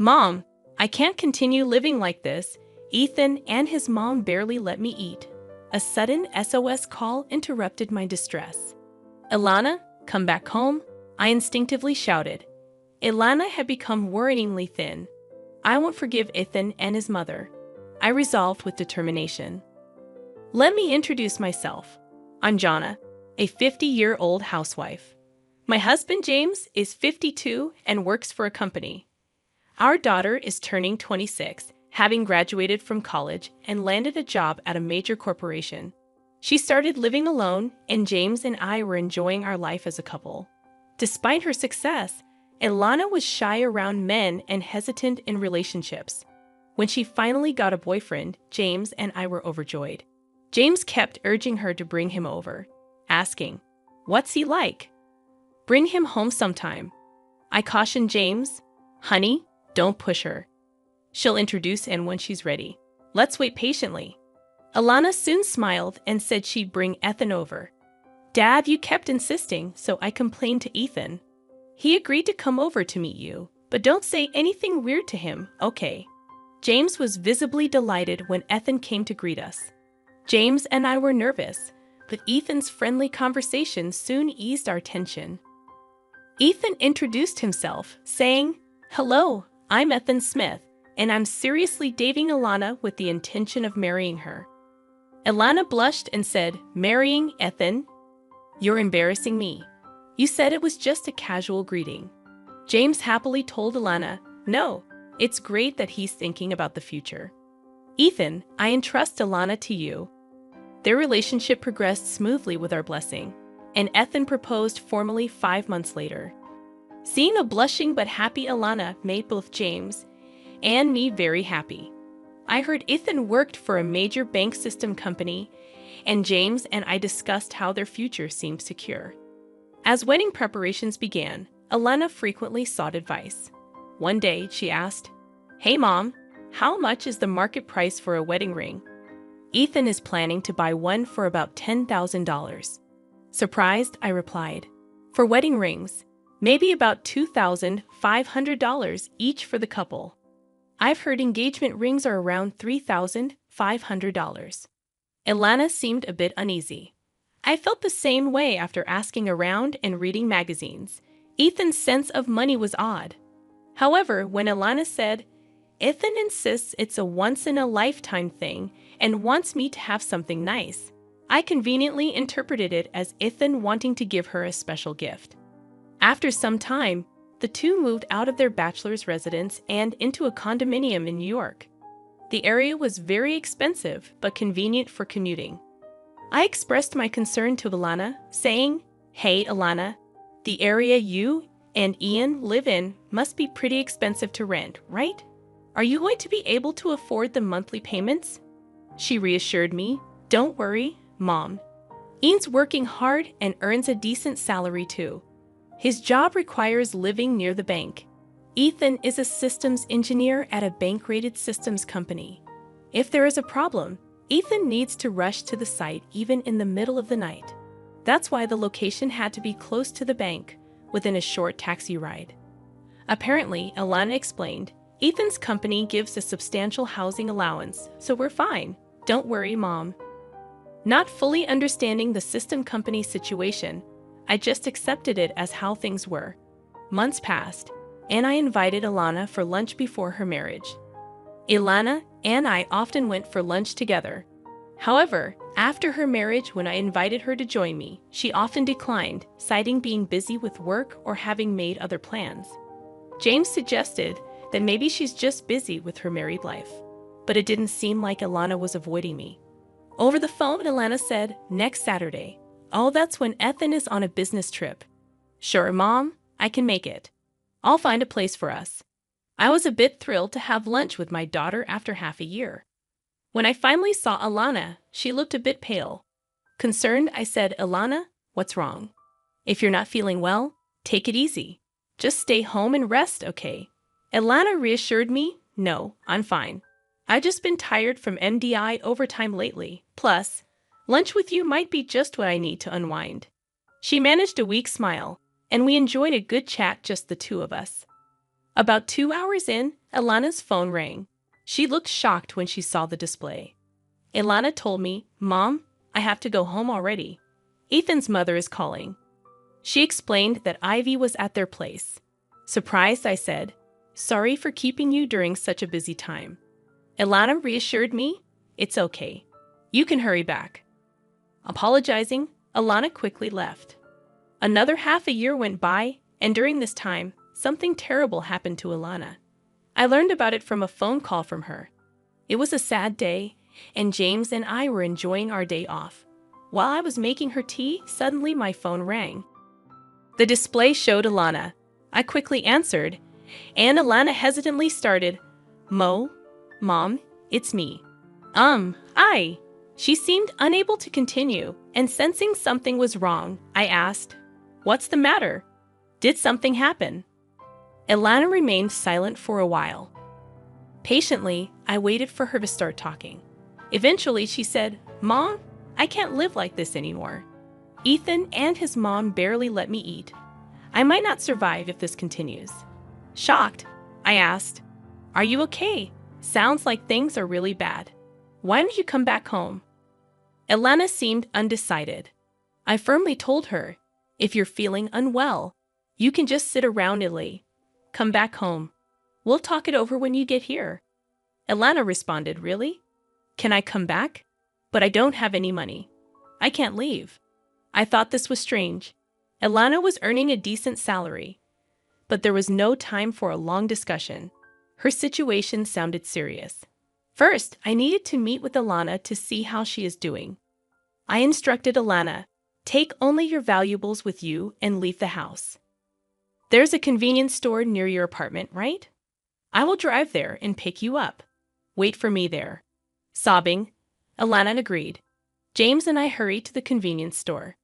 Mom, I can't continue living like this. Ethan and his mom barely let me eat. A sudden SOS call interrupted my distress. Ilana, come back home, I instinctively shouted. Ilana had become worryingly thin. I won't forgive Ethan and his mother, I resolved with determination. Let me introduce myself. I'm Jonna, a 50-year-old housewife. My husband James is 52 and works for a company. Our daughter is turning 26, having graduated from college and landed a job at a major corporation. She started living alone, and James and I were enjoying our life as a couple. Despite her success, Ilana was shy around men and hesitant in relationships. When she finally got a boyfriend, James and I were overjoyed. James kept urging her to bring him over, asking, "What's he like? Bring him home sometime." I cautioned James, "Honey, don't push her. She'll introduce him when she's ready. Let's wait patiently." Ilana soon smiled and said she'd bring Ethan over. "Dad, you kept insisting, so I complained to Ethan. He agreed to come over to meet you, but don't say anything weird to him, okay?" James was visibly delighted when Ethan came to greet us. James and I were nervous, but Ethan's friendly conversation soon eased our tension. Ethan introduced himself, saying, "Hello, I'm Ethan Smith, and I'm seriously dating Ilana with the intention of marrying her." Ilana blushed and said, "Marrying Ethan? You're embarrassing me. You said it was just a casual greeting." James happily told Ilana, "No, it's great that he's thinking about the future. Ethan, I entrust Ilana to you." Their relationship progressed smoothly with our blessing, and Ethan proposed formally 5 months later. Seeing a blushing but happy Ilana made both James and me very happy. I heard Ethan worked for a major bank system company, and James and I discussed how their future seemed secure. As wedding preparations began, Ilana frequently sought advice. One day, she asked, "Hey Mom, how much is the market price for a wedding ring?" "Ethan is planning to buy one for about $10,000. Surprised, I replied. "For wedding rings, maybe about $2,500 each for the couple. I've heard engagement rings are around $3,500. Ilana seemed a bit uneasy. I felt the same way after asking around and reading magazines. Ethan's sense of money was odd. However, when Ilana said, "Ethan insists it's a once-in-a-lifetime thing and wants me to have something nice," I conveniently interpreted it as Ethan wanting to give her a special gift. After some time, the two moved out of their bachelor's residence and into a condominium in New York. The area was very expensive but convenient for commuting. I expressed my concern to Ilana, saying, "Hey Ilana, the area you and Ian live in must be pretty expensive to rent, right? Are you going to be able to afford the monthly payments?" She reassured me, "Don't worry, Mom. Ian's working hard and earns a decent salary too. His job requires living near the bank. Ethan is a systems engineer at a bank-rated systems company. If there is a problem, Ethan needs to rush to the site even in the middle of the night. That's why the location had to be close to the bank, within a short taxi ride." Apparently, Ilana explained, "Ethan's company gives a substantial housing allowance, so we're fine. Don't worry, Mom." Not fully understanding the system company's situation, I just accepted it as how things were. Months passed, and I invited Ilana for lunch before her marriage. Ilana and I often went for lunch together. However, after her marriage, when I invited her to join me, she often declined, citing being busy with work or having made other plans. James suggested that maybe she's just busy with her married life, but it didn't seem like Ilana was avoiding me. Over the phone, Ilana said, "Next Saturday." "Oh, that's when Ethan is on a business trip." "Sure, Mom, I can make it. I'll find a place for us." I was a bit thrilled to have lunch with my daughter after half a year. When I finally saw Ilana, she looked a bit pale. Concerned, I said, "Ilana, what's wrong? If you're not feeling well, take it easy. Just stay home and rest, okay?" Ilana reassured me, "No, I'm fine. I've just been tired from MDI overtime lately. Plus, lunch with you might be just what I need to unwind." She managed a weak smile, and we enjoyed a good chat, just the two of us. About 2 hours in, Ilana's phone rang. She looked shocked when she saw the display. Ilana told me, "Mom, I have to go home already. Ethan's mother is calling." She explained that Ivy was at their place. Surprised, I said, "Sorry for keeping you during such a busy time." Ilana reassured me, "It's okay. You can hurry back." Apologizing, Ilana quickly left. Another half a year went by, and during this time, something terrible happened to Ilana. I learned about it from a phone call from her. It was a sad day, and James and I were enjoying our day off. While I was making her tea, suddenly my phone rang. The display showed Ilana. I quickly answered, and Ilana hesitantly started, Mom, it's me. I. She seemed unable to continue, and sensing something was wrong, I asked, "What's the matter? Did something happen?" Ilana remained silent for a while. Patiently, I waited for her to start talking. Eventually, she said, "Mom, I can't live like this anymore. Ethan and his mom barely let me eat. I might not survive if this continues." Shocked, I asked, "Are you okay? Sounds like things are really bad. Why don't you come back home?" Ilana seemed undecided. I firmly told her, "If you're feeling unwell, you can just sit around idly. Come back home. We'll talk it over when you get here." Ilana responded, "Really? Can I come back? But I don't have any money. I can't leave." I thought this was strange. Ilana was earning a decent salary, but there was no time for a long discussion. Her situation sounded serious. First, I needed to meet with Ilana to see how she is doing. I instructed Ilana, "Take only your valuables with you and leave the house. There's a convenience store near your apartment, right? I will drive there and pick you up. Wait for me there." Sobbing, Ilana agreed. James and I hurried to the convenience store.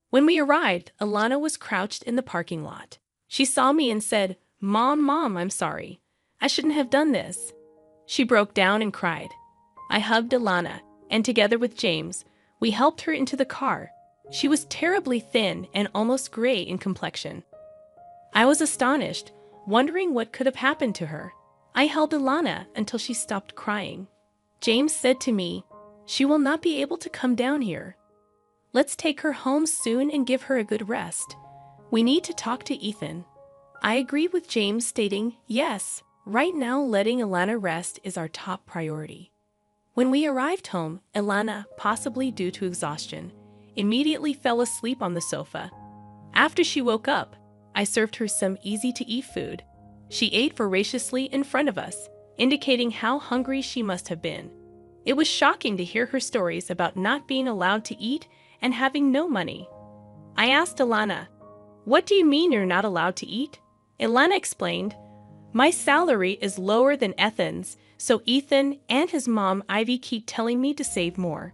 When we arrived, Ilana was crouched in the parking lot. She saw me and said, Mom, I'm sorry. I shouldn't have done this." She broke down and cried. I hugged Ilana, and together with James, we helped her into the car. She was terribly thin and almost gray in complexion. I was astonished, wondering what could have happened to her. I held Ilana until she stopped crying. James said to me, "She will not be able to come down here. Let's take her home soon and give her a good rest. We need to talk to Ethan." I agreed with James, stating, "Yes, right now letting Ilana rest is our top priority." When we arrived home, Ilana, possibly due to exhaustion, immediately fell asleep on the sofa. After she woke up, I served her some easy-to-eat food. She ate voraciously in front of us, indicating how hungry she must have been. It was shocking to hear her stories about not being allowed to eat and having no money. I asked Ilana, "What do you mean you're not allowed to eat?" Ilana explained, "My salary is lower than Ethan's, so Ethan and his mom Ivy keep telling me to save more."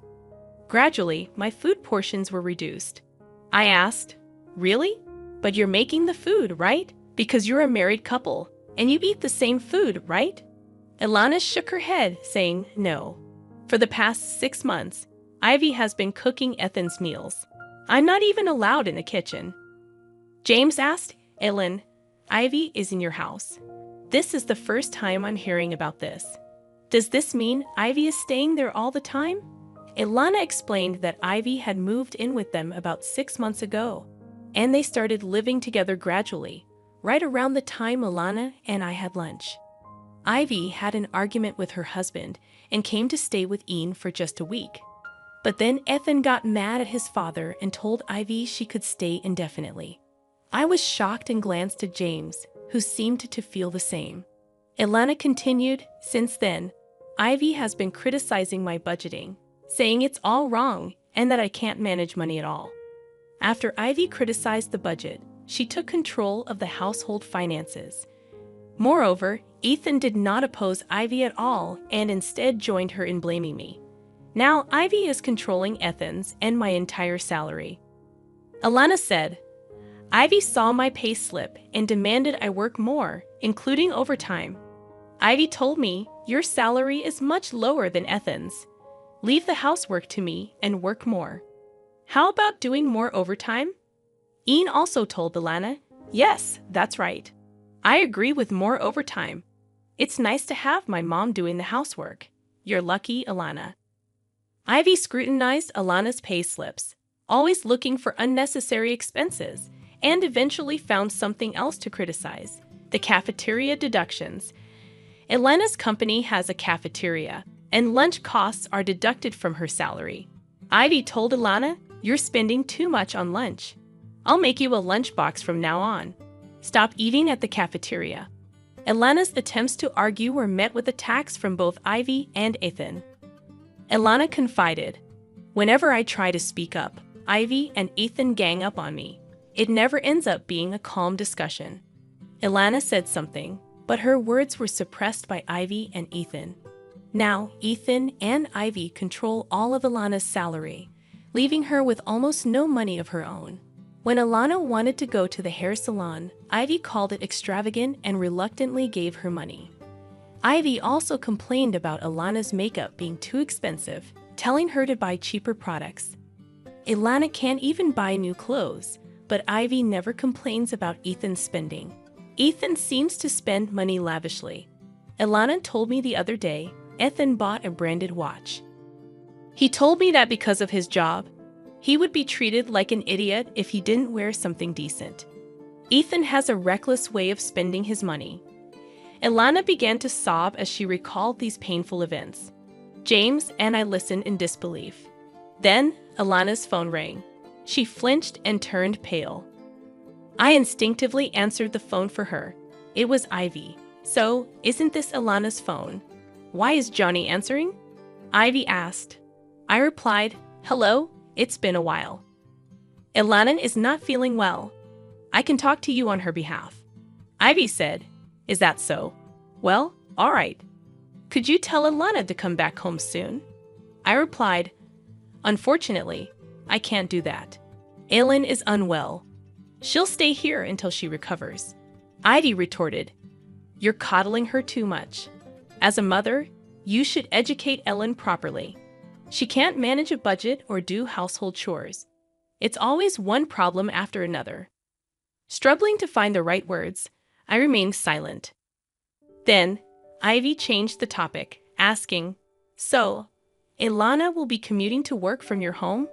Gradually, my food portions were reduced. I asked, "Really? But you're making the food, right? Because you're a married couple, and you eat the same food, right?" Ilana shook her head, saying, "No. For the past 6 months, Ivy has been cooking Ethan's meals. I'm not even allowed in the kitchen." James asked, "Ellen, Ivy is in your house. This is the first time I'm hearing about this. Does this mean Ivy is staying there all the time?" Ilana explained that Ivy had moved in with them about 6 months ago, and they started living together gradually, right around the time Ilana and I had lunch. Ivy had an argument with her husband and came to stay with Ian for just a week. But then Ethan got mad at his father and told Ivy she could stay indefinitely. I was shocked and glanced at James, who seemed to feel the same. Ilana continued, "Since then, Ivy has been criticizing my budgeting, saying it's all wrong and that I can't manage money at all." After Ivy criticized the budget, she took control of the household finances. Moreover, Ethan did not oppose Ivy at all and instead joined her in blaming me. Now Ivy is controlling Ethan's and my entire salary. Ilana said, "Ivy saw my pay slip and demanded I work more, including overtime. Ivy told me, 'Your salary is much lower than Ethan's. Leave the housework to me and work more. How about doing more overtime?' Ian also told Ilana, 'Yes, that's right. I agree with more overtime. It's nice to have my mom doing the housework. You're lucky, Ilana. Ivy scrutinized Ilana's pay slips, always looking for unnecessary expenses, and eventually found something else to criticize: the cafeteria deductions. Ilana's company has a cafeteria, and lunch costs are deducted from her salary. Ivy told Ilana, "You're spending too much on lunch. I'll make you a lunchbox from now on. Stop eating at the cafeteria." Ilana's attempts to argue were met with attacks from both Ivy and Ethan. Ilana confided, "Whenever I try to speak up, Ivy and Ethan gang up on me. It never ends up being a calm discussion." Ilana said something, but her words were suppressed by Ivy and Ethan. Now, Ethan and Ivy control all of Ilana's salary, leaving her with almost no money of her own. When Ilana wanted to go to the hair salon, Ivy called it extravagant and reluctantly gave her money. Ivy also complained about Ilana's makeup being too expensive, telling her to buy cheaper products. Ilana can't even buy new clothes, but Ivy never complains about Ethan's spending. Ethan seems to spend money lavishly. Ilana told me the other day Ethan bought a branded watch. He told me that because of his job, he would be treated like an idiot if he didn't wear something decent. Ethan has a reckless way of spending his money. Ilana began to sob as she recalled these painful events. James and I listened in disbelief. Then, Ilana's phone rang. She flinched and turned pale. I instinctively answered the phone for her. It was Ivy. "So, isn't this Ilana's phone? Why is Johnny answering?" Ivy asked. I replied, "Hello, it's been a while. Ilana is not feeling well. I can talk to you on her behalf." Ivy said, "Is that so? Well, all right. Could you tell Ilana to come back home soon?" I replied, "Unfortunately, I can't do that. Ilana is unwell. She'll stay here until she recovers." Ivy retorted, "You're coddling her too much. As a mother, you should educate Ellen properly. She can't manage a budget or do household chores. It's always one problem after another." Struggling to find the right words, I remained silent. Then, Ivy changed the topic, asking, "So, Ilana will be commuting to work from your home?"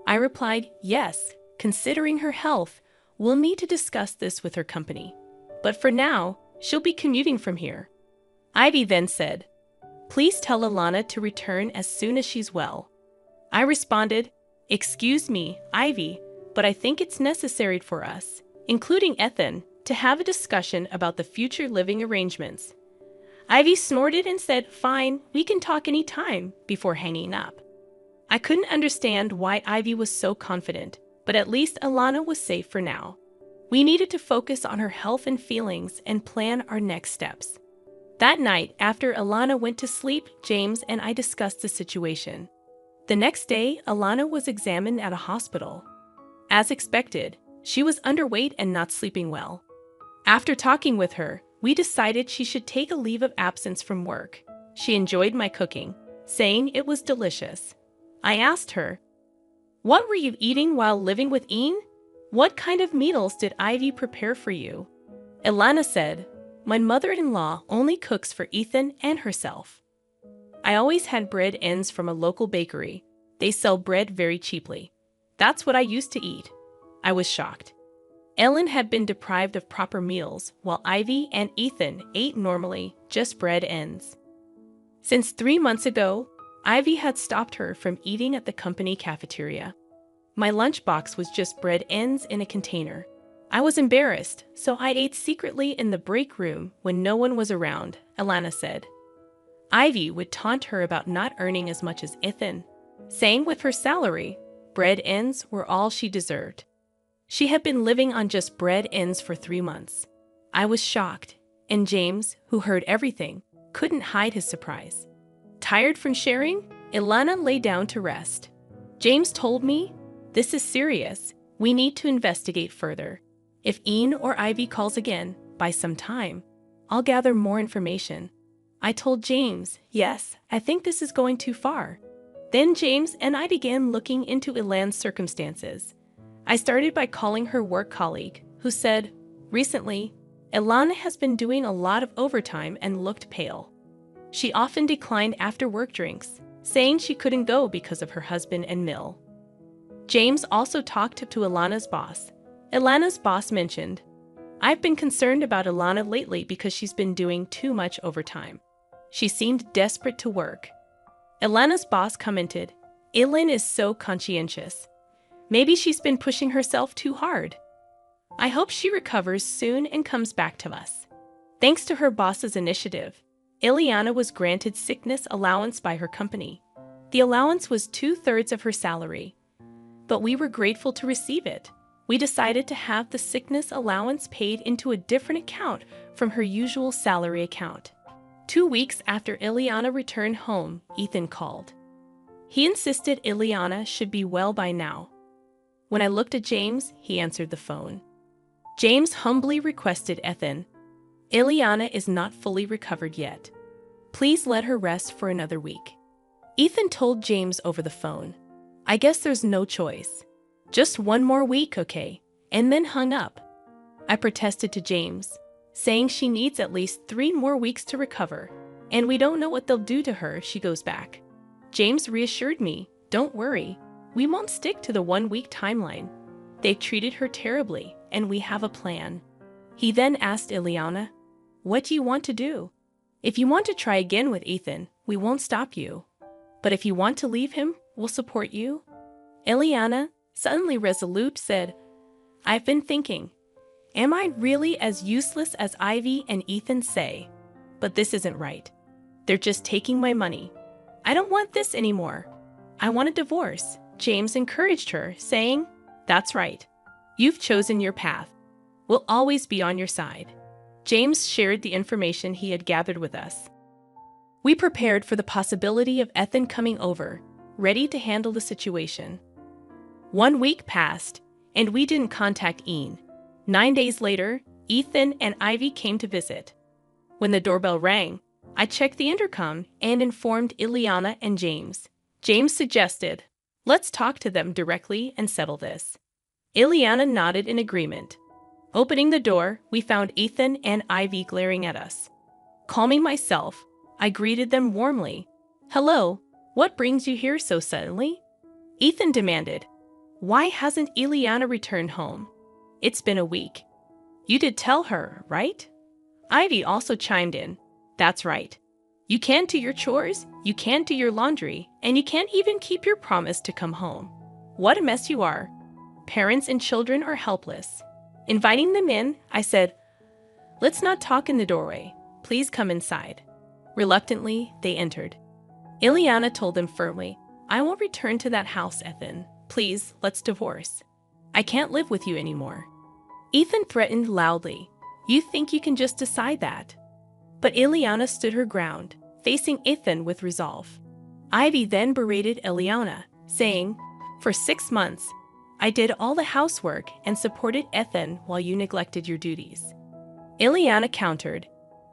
I replied, "Yes, considering her health, we'll need to discuss this with her company. But for now, she'll be commuting from here." Ivy then said, "Please tell Ilana to return as soon as she's well." I responded, "Excuse me, Ivy, but I think it's necessary for us, including Ethan, to have a discussion about the future living arrangements." Ivy snorted and said, "Fine, we can talk any time," before hanging up. I couldn't understand why Ivy was so confident, but at least Ilana was safe for now. We needed to focus on her health and feelings and plan our next steps. That night, after Ilana went to sleep, James and I discussed the situation. The next day, Ilana was examined at a hospital. As expected, she was underweight and not sleeping well. After talking with her, we decided she should take a leave of absence from work. She enjoyed my cooking, saying it was delicious. I asked her, "What were you eating while living with Ian? What kind of meals did Ivy prepare for you?" Ilana said, "My mother-in-law only cooks for Ethan and herself. I always had bread ends from a local bakery. They sell bread very cheaply. That's what I used to eat." I was shocked. Ellen had been deprived of proper meals, while Ivy and Ethan ate normally, just bread ends. Since 3 months ago, Ivy had stopped her from eating at the company cafeteria. My lunchbox was just bread ends in a container. I was embarrassed, so I ate secretly in the break room when no one was around, Ilana said. Ivy would taunt her about not earning as much as Ethan, saying with her salary, bread ends were all she deserved. She had been living on just bread ends for 3 months. I was shocked, and James, who heard everything, couldn't hide his surprise. Tired from sharing, Ilana lay down to rest. James told me, "This is serious. We need to investigate further. If Ian or Ivy calls again, by some time, I'll gather more information." I told James, "Yes, I think this is going too far." Then James and I began looking into Ilana's circumstances. I started by calling her work colleague, who said, "Recently, Ilana has been doing a lot of overtime and looked pale. She often declined after-work drinks, saying she couldn't go because of her husband and mill. James also talked to Ilana's boss. Ilana's boss mentioned, "I've been concerned about Ilana lately because she's been doing too much overtime. She seemed desperate to work." Ilana's boss commented, "Ilana is so conscientious. Maybe she's been pushing herself too hard. I hope she recovers soon and comes back to us." Thanks to her boss's initiative, Ilana was granted sickness allowance by her company. The allowance was 2/3 of her salary, but we were grateful to receive it. We decided to have the sickness allowance paid into a different account from her usual salary account. 2 weeks after Ilana returned home, Ethan called. He insisted Ilana should be well by now. When I looked at James, he answered the phone. James humbly requested Ethan, "Ilana is not fully recovered yet. Please let her rest for another week." Ethan told James over the phone, "I guess there's no choice. Just one more week, okay?" and then hung up. I protested to James, saying she needs at least 3 more weeks to recover, and we don't know what they'll do to her if she goes back. James reassured me, "Don't worry, we won't stick to the 1-week timeline. They've treated her terribly, and we have a plan." He then asked Ilana, "What do you want to do? If you want to try again with Ethan, we won't stop you. But if you want to leave him, we'll support you." Ilana, suddenly resolute, said, "I've been thinking, am I really as useless as Ivy and Ethan say? But this isn't right. They're just taking my money. I don't want this anymore. I want a divorce." James encouraged her, saying, "That's right. You've chosen your path. We'll always be on your side." James shared the information he had gathered with us. We prepared for the possibility of Ethan coming over, ready to handle the situation. 1 week passed, and we didn't contact Ian. 9 days later, Ethan and Ivy came to visit. When the doorbell rang, I checked the intercom and informed Ilana and James. James suggested, "Let's talk to them directly and settle this." Ilana nodded in agreement. Opening the door, we found Ethan and Ivy glaring at us. Calming myself, I greeted them warmly. "Hello, what brings you here so suddenly?" Ethan demanded, "Why hasn't Ilana returned home? It's been a week. You did tell her, right?" Ivy also chimed in. "That's right. You can't do your chores, you can't do your laundry, and you can't even keep your promise to come home. What a mess you are. Parents and children are helpless." Inviting them in, I said, "Let's not talk in the doorway. Please come inside." Reluctantly, they entered. Ilana told them firmly, "I won't return to that house, Ethan. Please, let's divorce. I can't live with you anymore." Ethan threatened loudly, "You think you can just decide that?" But Ilana stood her ground, facing Ethan with resolve. Ivy then berated Ilana, saying, "For 6 months, I did all the housework and supported Ethan while you neglected your duties." Ilana countered,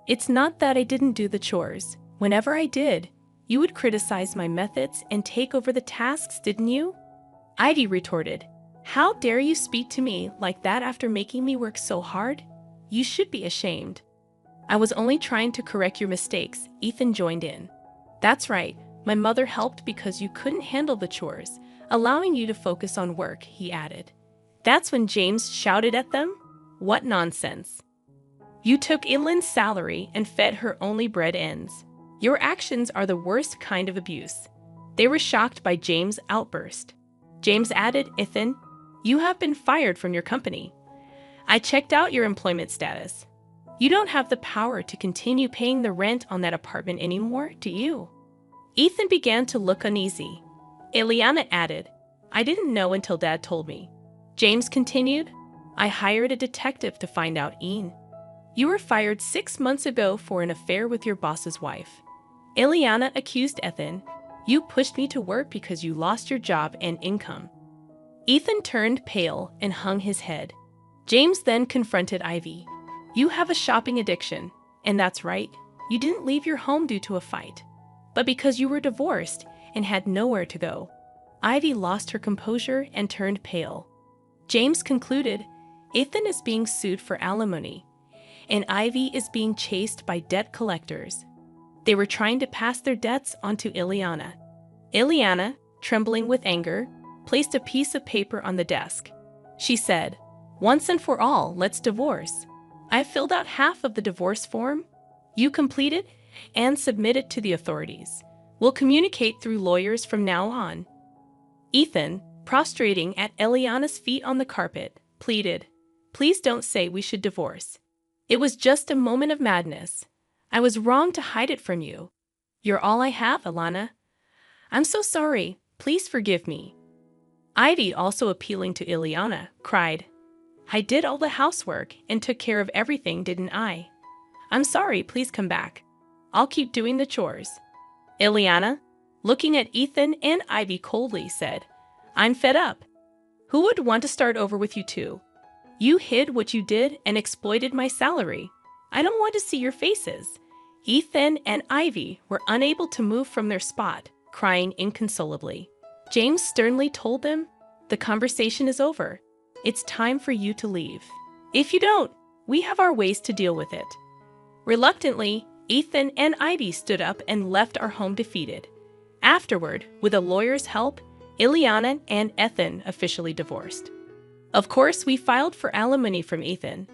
"It's not that I didn't do the chores. Whenever I did, you would criticize my methods and take over the tasks, didn't you?" Ivy retorted, "How dare you speak to me like that after making me work so hard? You should be ashamed." "I was only trying to correct your mistakes," Ethan joined in. "That's right, my mother helped because you couldn't handle the chores, allowing you to focus on work," he added. That's when James shouted at them, "What nonsense. You took Ilana's salary and fed her only bread ends. Your actions are the worst kind of abuse." They were shocked by James' outburst. James added, "Ethan, you have been fired from your company. I checked out your employment status. You don't have the power to continue paying the rent on that apartment anymore, do you?" Ethan began to look uneasy. Ilana added, "I didn't know until Dad told me." James continued, "I hired a detective to find out Ian. You were fired 6 months ago for an affair with your boss's wife." Ilana accused Ethan, "You pushed me to work because you lost your job and income." Ethan turned pale and hung his head. James then confronted Ivy. "You have a shopping addiction, and that's right, you didn't leave your home due to a fight, but because you were divorced and had nowhere to go." Ivy lost her composure and turned pale. James concluded, "Ethan is being sued for alimony. and Ivy is being chased by debt collectors. They were trying to pass their debts onto Ilana. Ilana, trembling with anger, placed a piece of paper on the desk. She said, "Once and for all, let's divorce. I've filled out half of the divorce form. You complete it and submit it to the authorities. We'll communicate through lawyers from now on." Ethan, prostrating at Eliana's feet on the carpet, pleaded, "Please don't say we should divorce. It was just a moment of madness. I was wrong to hide it from you. You're all I have, Ilana. I'm so sorry. Please forgive me." Ivy, also appealing to Ilana, cried, "I did all the housework and took care of everything, didn't I? I'm sorry, please come back. I'll keep doing the chores." Ilana, looking at Ethan and Ivy coldly, said, "I'm fed up. Who would want to start over with you two? You hid what you did and exploited my salary. I don't want to see your faces." Ethan and Ivy were unable to move from their spot, crying inconsolably. James sternly told them, "The conversation is over. It's time for you to leave. If you don't, we have our ways to deal with it." Reluctantly, Ethan and Ivy stood up and left our home defeated. Afterward, with a lawyer's help, Ilana and Ethan officially divorced. Of course, we filed for alimony from Ethan.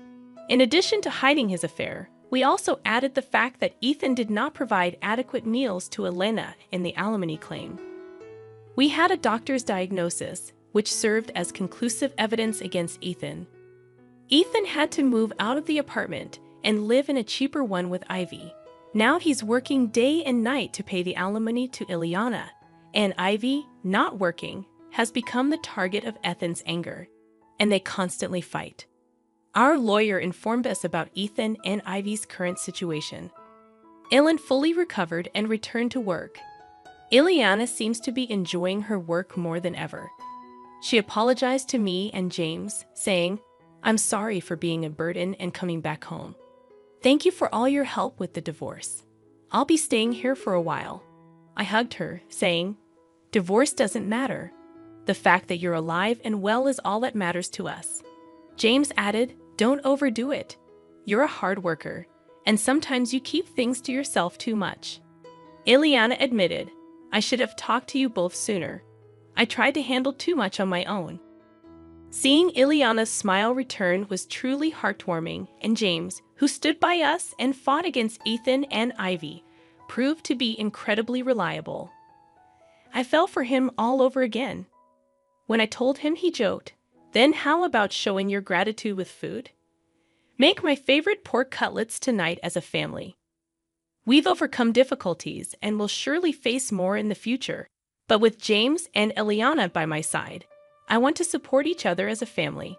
In addition to hiding his affair, we also added the fact that Ethan did not provide adequate meals to Ilana in the alimony claim. We had a doctor's diagnosis, which served as conclusive evidence against Ethan. Ethan had to move out of the apartment and live in a cheaper one with Ivy. Now he's working day and night to pay the alimony to Ilana, and Ivy, not working, has become the target of Ethan's anger, and they constantly fight. Our lawyer informed us about Ethan and Ivy's current situation. Ilana fully recovered and returned to work. Ilana seems to be enjoying her work more than ever. She apologized to me and James, saying, "I'm sorry for being a burden and coming back home. Thank you for all your help with the divorce. I'll be staying here for a while." I hugged her, saying, "Divorce doesn't matter. The fact that you're alive and well is all that matters to us." James added, "Don't overdo it. You're a hard worker, and sometimes you keep things to yourself too much." Ilana admitted, "I should have talked to you both sooner. I tried to handle too much on my own." Seeing Ilana's smile return was truly heartwarming, and James, who stood by us and fought against Ethan and Ivy, proved to be incredibly reliable. I fell for him all over again. When I told him, he joked, "Then how about showing your gratitude with food? Make my favorite pork cutlets tonight as a family." We've overcome difficulties and will surely face more in the future. But with James and Ilana by my side, I want to support each other as a family.